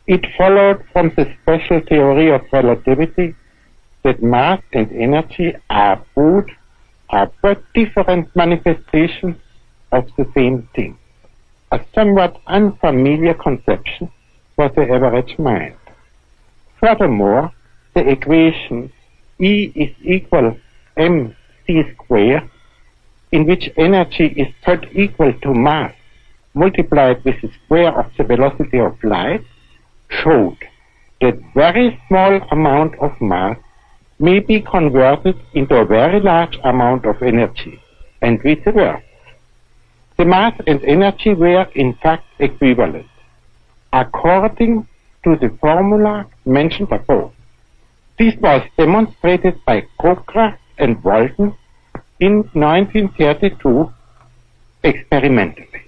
It followed from the special theory of relativity that mass and energy are but different manifestations of the same thing, a somewhat unfamiliar conception for the average mind. Furthermore, the equation E is equal mc squared, in which energy is thought equal to mass multiplied with the square of the velocity of light, showed that very small amount of mass may be converted into a very large amount of energy, and vice versa. The mass and energy were in fact equivalent, according to the formula mentioned above. This was demonstrated by Cockcroft and Walton in 1932 experimentally.